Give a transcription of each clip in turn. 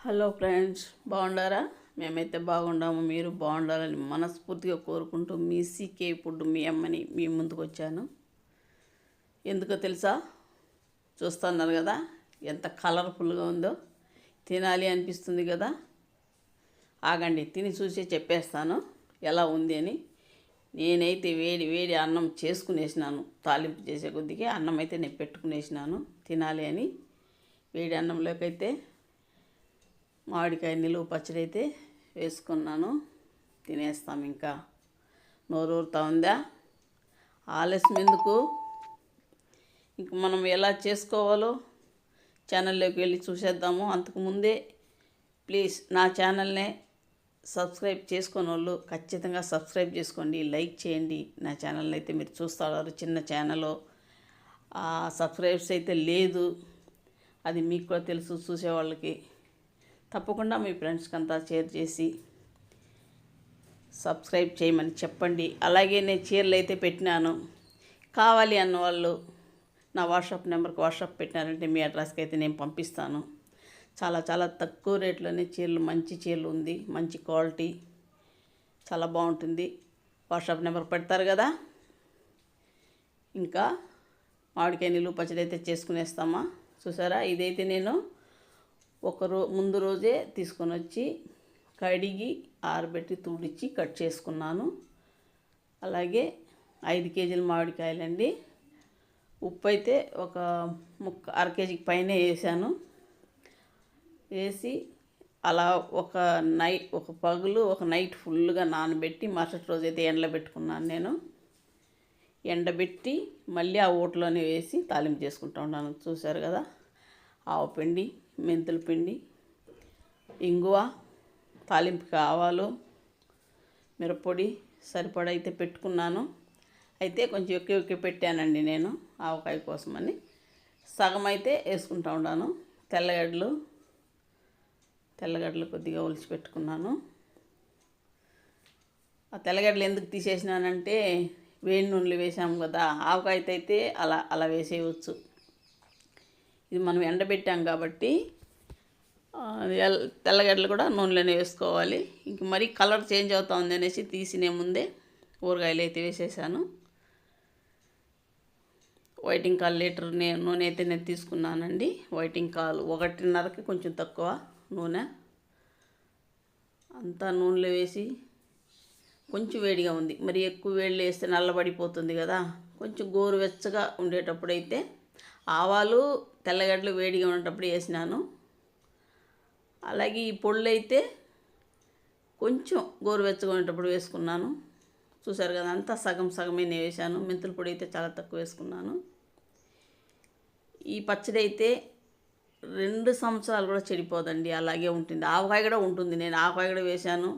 Hello friends, బాగుండారా? మేమైతే బాగుండాము. మీరు బాగుండాలని మనస్ఫూర్తిగా కోరుకుంటూ మీ సీకే ఫుడ్ మీ అమ్మని మీ ముందుకు వచ్చాను. ఎందుకో తెలుసా? చూస్తున్నారు కదా ఎంత కలర్ఫుల్గా ఉందో, తినాలి అనిపిస్తుంది కదా. ఆగండి, తిని చూసి చెప్పేస్తాను ఎలా ఉంది అని. నేనైతే వేడి వేడి అన్నం చేసుకునేసినాను. తాలింపు చేసే కొద్దిగా అన్నం అయితే నేను పెట్టుకునేసినాను తినాలి అని. వేడి అన్నంలోకి అయితే మామిడికాయ నిలువ పచ్చడి అయితే వేసుకున్నాను. తినేస్తాం. ఇంకా నోరూరుతా ఉందా? ఆలస్యం ఎందుకు? ఇంక మనం ఎలా చేసుకోవాలో ఛానల్లోకి వెళ్ళి చూసేద్దాము. అంతకుముందే ప్లీజ్ నా ఛానల్నే సబ్స్క్రైబ్ చేసుకునే వాళ్ళు ఖచ్చితంగా సబ్స్క్రైబ్ చేసుకోండి, లైక్ చేయండి. నా ఛానల్ని అయితే మీరు చూస్తారు, చిన్న ఛానల్, సబ్స్క్రైబ్స్ అయితే లేదు. అది మీకు కూడా తెలుసు చూసేవాళ్ళకి. తప్పకుండా మీ ఫ్రెండ్స్కి అంతా షేర్ చేసి సబ్స్క్రైబ్ చేయమని చెప్పండి. అలాగే నేను చీరలు అయితే పెట్టినాను. కావాలి అన్న వాళ్ళు నా వాట్సాప్ నెంబర్కి వాట్సాప్ పెట్టినారంటే మీ అడ్రస్కి అయితే నేను పంపిస్తాను. చాలా చాలా తక్కువ రేట్లోనే చీరలు, మంచి చీరలు ఉంది, మంచి క్వాలిటీ, చాలా బాగుంటుంది. వాట్సాప్ నెంబర్ పెడతారు కదా. ఇంకా మామిడికాయ నిలువ పచ్చడి అయితే చేసుకునేస్తామా. చూసారా, ఇదైతే నేను ముందు రోజే తీసుకొని వచ్చి కడిగి ఆరబెట్టి తుడిచి కట్ చేసుకున్నాను. అలాగే 5 కేజీల మామిడికాయలండి. ఉప్పు అయితే ఒక అర కేజీకి పైనే వేసాను. వేసి అలా ఒక పగులు ఒక నైట్ ఫుల్గా నానబెట్టి మరుసటి రోజు అయితే ఎండలో పెట్టుకున్నాను. నేను ఎండబెట్టి మళ్ళీ ఆ ఊటలోనే వేసి తాలింపు చేసుకుంటూ ఉన్నాను. చూశారు కదా, ఆవపిండి, మెంతుల పిండి, ఇంగువ, తాలింపుకి ఆవాలు, మిరప్పొడి సరిపడా అయితే పెట్టుకున్నాను. అయితే కొంచెం ఎక్కువ పెట్టానండి నేను ఆవకాయ కోసమని. సగం అయితే వేసుకుంటూ ఉన్నాను. తెల్లగడ్డలు కొద్దిగా ఒలిచి పెట్టుకున్నాను. ఆ తెల్లగడ్డలు ఎందుకు తీసేసినానంటే వేడి నూనెలు వేసాము కదా, ఆవకాయ అయితే అలా వేసేయవచ్చు. ఇది మనం ఎండబెట్టాం కాబట్టి తెల్లగడ్డలు కూడా నూనెలోనే వేసుకోవాలి. ఇంక మరీ కలర్ చేంజ్ అవుతుంది అనేసి తీసినే ముందే ఊరగాయలు అయితే వేసేసాను. వైటింగ్ కాల్ లీటర్ నూనె అయితే నేను తీసుకున్నానండి. వైటింగ్ కాల్ 1.5కి కొంచెం తక్కువ నూనె అంతా నూనెలో వేసి కొంచెం వేడిగా ఉంది. మరి ఎక్కువ వేడిలో వేస్తే నల్లబడిపోతుంది కదా. కొంచెం గోరువెచ్చగా ఉండేటప్పుడైతే ఆవాలు, తెల్లగడ్డలు వేడిగా ఉండేటప్పుడు వేసినాను. అలాగే ఈ పొళ్ళు అయితే కొంచెం గోరువెచ్చగా ఉండేటప్పుడు వేసుకున్నాను. చూసారు కదా, అంతా సగమే నేను వేసాను. మెంతుల పొడి అయితే చాలా తక్కువ వేసుకున్నాను. ఈ పచ్చడి అయితే 2 సంవత్సరాలు కూడా చెడిపోదండి, అలాగే ఉంటుంది. ఆవకాయ కూడా ఉంటుంది. నేను ఆవకాయ కూడా వేశాను.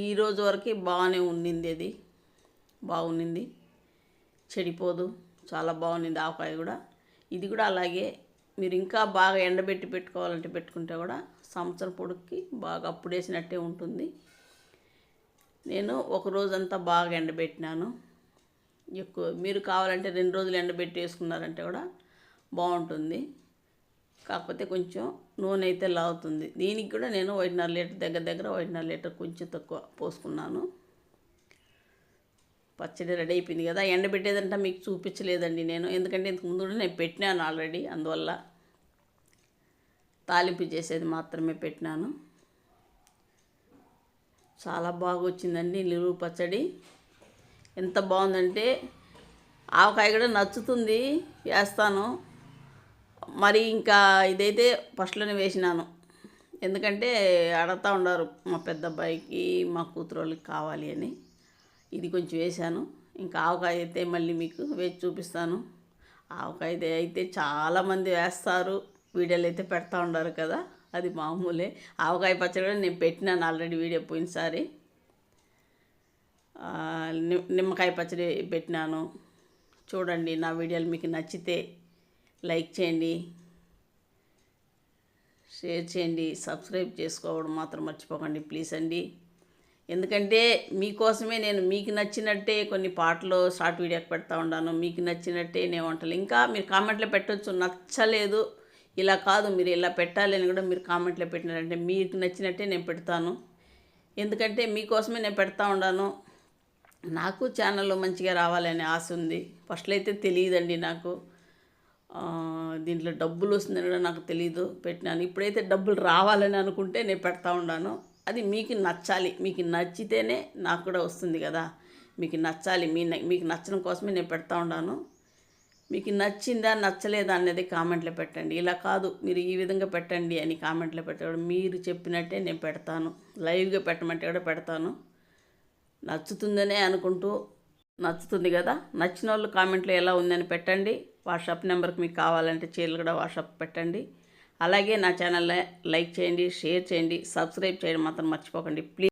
ఈరోజు వరకు బాగానే ఉండింది, అది బాగుండింది, చెడిపోదు, చాలా బాగుండింది ఆవకాయ కూడా. ఇది కూడా అలాగే. మీరు ఇంకా బాగా ఎండబెట్టి పెట్టుకోవాలంటే పెట్టుకుంటే కూడా సంవత్సరం పొడుక్కి బాగా అప్పుడు వేసినట్టే ఉంటుంది. నేను ఒక రోజంతా బాగా ఎండబెట్టినాను. మీరు కావాలంటే 2 రోజులు ఎండబెట్టి వేసుకున్నారంటే కూడా బాగుంటుంది. కాకపోతే కొంచెం నూనె అయితే లాగుతుంది. దీనికి కూడా నేను 1.5 లీటర్ దగ్గర 1.5 లీటర్ కొంచెం తక్కువ పోసుకున్నాను. పచ్చడి రెడీ అయిపోయింది కదా. ఎండబెట్టేదంటే మీకు చూపించలేదండి నేను, ఎందుకంటే ఇంతకు ముందు నేను పెట్టినాను ఆల్రెడీ. అందువల్ల తాలింపు చేసేది మాత్రమే పెట్టినాను. చాలా బాగా వచ్చిందండి నిలువ పచ్చడి. ఎంత బాగుందంటే ఆవకాయ కూడా నచ్చుతుంది, వేస్తాను. మరి ఇంకా ఇదైతే ఫస్ట్లోనే వేసినాను, ఎందుకంటే అడుగుతూ ఉన్నారు మా పెద్ద అబ్బాయికి, మా కూతురు వాళ్ళకి కావాలి అని. ఇది కొంచెం వేసాను. ఇంకా ఆవకాయ అయితే మళ్ళీ మీకు వేసి చూపిస్తాను. ఆవకాయ అయితే చాలామంది వేస్తారు, వీడియోలు అయితే పెడతా ఉన్నారు కదా, అది మామూలే. ఆవకాయ పచ్చడి కూడా నేను పెట్టినాను ఆల్రెడీ వీడియో పోయినసారి. నిమ్మకాయ పచ్చడి పెట్టినాను. చూడండి, నా వీడియోలు మీకు నచ్చితే లైక్ చేయండి, షేర్ చేయండి, సబ్స్క్రైబ్ చేసుకోవడం మాత్రం మర్చిపోకండి ప్లీజ్ అండి. ఎందుకంటే మీకోసమే నేను మీకు నచ్చినట్టే కొన్ని పాటలు షార్ట్ వీడియోకి పెడతా ఉన్నాను. మీకు నచ్చినట్టే నేను వంటలు ఇంకా మీరు కామెంట్లో పెట్టవచ్చు. నచ్చలేదు ఇలా కాదు మీరు ఇలా పెట్టాలి అని కూడా మీరు కామెంట్లో పెట్టినారంటే మీకు నచ్చినట్టే నేను పెడతాను. ఎందుకంటే మీకోసమే నేను పెడతా ఉన్నాను. నాకు ఛానల్లో మంచిగా రావాలనే ఆశ ఉంది. ఫస్ట్లో అయితే తెలియదండి నాకు, దీంట్లో డబ్బులు వస్తుందని కూడా నాకు తెలీదు, పెట్టినాను. ఇప్పుడైతే డబ్బులు రావాలని అనుకుంటే నేను పెడతా ఉన్నాను. అది మీకు నచ్చాలి, మీకు నచ్చితేనే నాకు కూడా వస్తుంది కదా. మీకు నచ్చాలి, మీకు నచ్చడం కోసమే నేను పెడతా ఉన్నాను. మీకు నచ్చిందా నచ్చలేదా అనేది కామెంట్లో పెట్టండి. ఇలా కాదు మీరు ఈ విధంగా పెట్టండి అని కామెంట్లో పెట్టడం, మీరు చెప్పినట్టే నేను పెడతాను. లైవ్గా పెట్టమంటే కూడా పెడతాను. నచ్చుతుందనే అనుకుంటూ, నచ్చుతుంది కదా, నచ్చిన వాళ్ళు కామెంట్లో ఎలా ఉందని పెట్టండి. వాట్సాప్ నెంబర్కి మీకు కావాలంటే చీరలు కూడా వాట్సాప్ పెట్టండి. అలాగే నా ఛానల్ లైక్ చేయండి, షేర్ చేయండి, సబ్స్క్రైబ్ చేయడం మాత్రం మర్చిపోకండి ప్లీజ్.